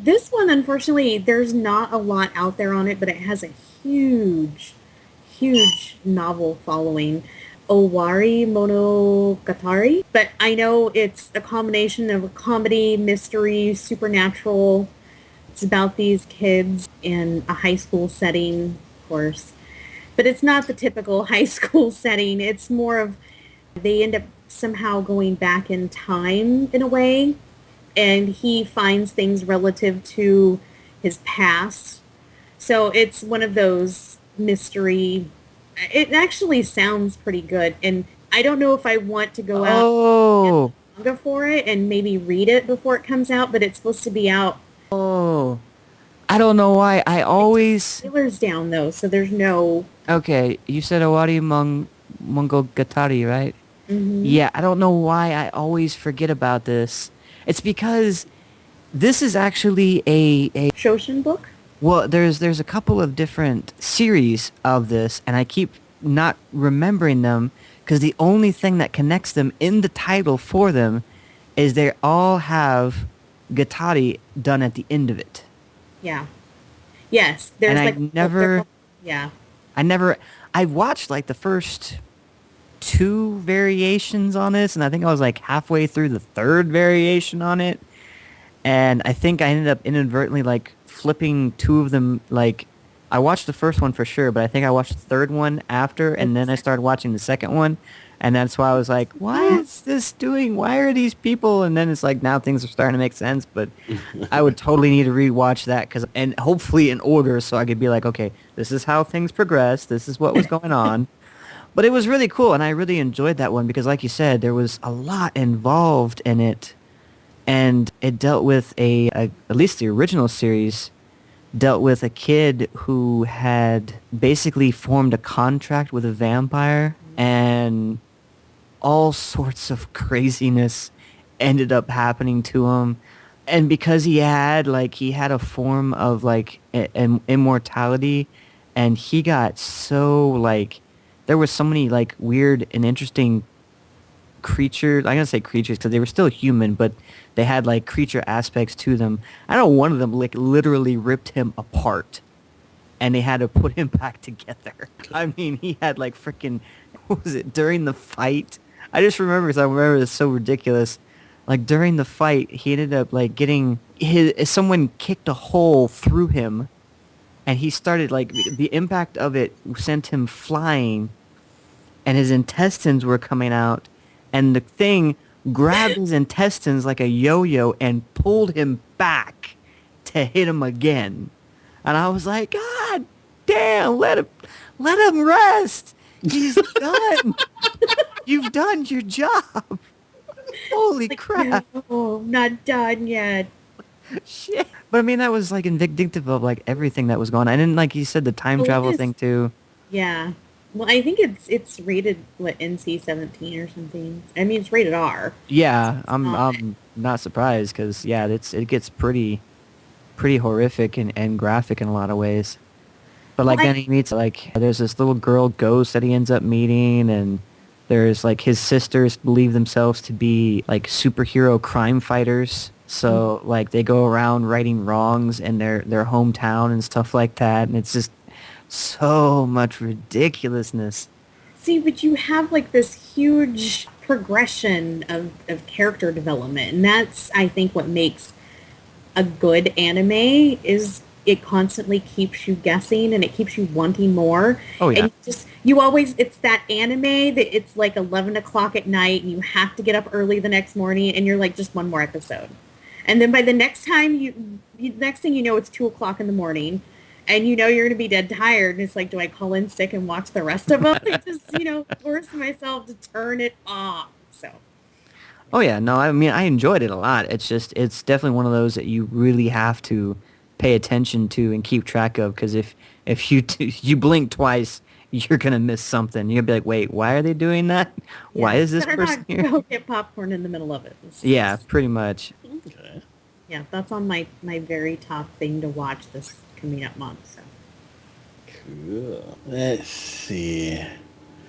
This one, unfortunately, there's not a lot out there on it, but it has a huge, huge novel following. Owarimonogatari. But I know it's a combination of a comedy, mystery, supernatural. It's about these kids in a high school setting, of course. But it's not the typical high school setting. It's more of they end up somehow going back in time in a way, and he finds things relative to his past. So it's one of those mystery. It actually sounds pretty good, and I don't know if I want to go out and get Oh, the manga for it and maybe read it before it comes out, but it's supposed to be out. oh. I don't know why. I They took always. the trailers down though, so there's no. Okay, you said Owarimonogatari, right? Hmm. Yeah, I don't know why I always forget about this. It's because this is actually a Shoshin book. well, there's a couple of different series of this, and I keep not remembering them because the only thing that connects them in the title for them is they all have Gatari done at the end of it. Yeah. Yes, And there's I like they're never, called, yeah. I never, I watched like the first two variations on this, and I think I was like halfway through the third variation on it, and I think I ended up inadvertently like flipping two of them. Like, I watched the first one for sure, but I think I watched the third one after, Like and the then I second. started watching the second one, and that's why I was like, "Why is this doing? Why are these people?" And then it's like now things are starting to make sense, but I would totally need to rewatch that because, and hopefully in order, so I could be like, okay, this is how things progress. This is what was going on. But it was really cool, and I really enjoyed that one because, like you said, there was a lot involved in it, and it dealt with at least the original series dealt with a kid who had basically formed a contract with a vampire, and all sorts of craziness ended up happening to him. And because he had a form of like immortality, and he got so like there was so many like weird and interesting creatures. I'm gonna say creatures because they were still human, but they had like creature aspects to them. I know one of them like literally ripped him apart, and they had to put him back together. I mean, he had like freaking, what was it, during the fight? I just remember because I remember it's so ridiculous. Like during the fight, he ended up like getting someone kicked a hole through him, and he started like the impact of it sent him flying, and his intestines were coming out, and the thing grabbed his intestines like a yo-yo and pulled him back to hit him again. And I was like, God damn, let him rest. He's done. You've done your job. Holy Like, crap. no, not done yet. Shit. But I mean, that was like indicative of like everything that was going on. And then, like you said, the time Well, it travel is. thing too. Yeah. Well, I think it's rated what NC-17 or something. I mean, it's rated R. So Yeah, it's not. I'm not surprised because yeah, it gets pretty horrific and graphic in a lot of ways. But Well, like then he meets like there's this little girl ghost that he ends up meeting, and there's like his sisters believe themselves to be like superhero crime fighters. So like they go around righting wrongs in their hometown and stuff like that, and it's just so much ridiculousness. see, but you have like this huge progression of character development, and that's I think what makes a good anime is it constantly keeps you guessing and it keeps you wanting more. Oh And yeah. you always, it's that anime that it's like 11 o'clock at night and you have to get up early the next morning and you're like, just one more episode. And then by the next time next thing you know, it's 2 o'clock in the morning and you know you're going to be dead tired. And it's like, do I call in sick and watch the rest of them? I just, force myself to turn it off. So, Oh yeah, no, I mean I enjoyed it a lot. It's just it's definitely one of those that you really have to pay attention to and keep track of because if you blink twice, you're gonna miss something. You're gonna be like, wait, why are they doing that? Why yeah, is this better person not here? go get popcorn in the middle of it. Yeah, pretty much. Okay. Yeah, that's on my very top thing to watch this coming up month. So Cool. Let's see.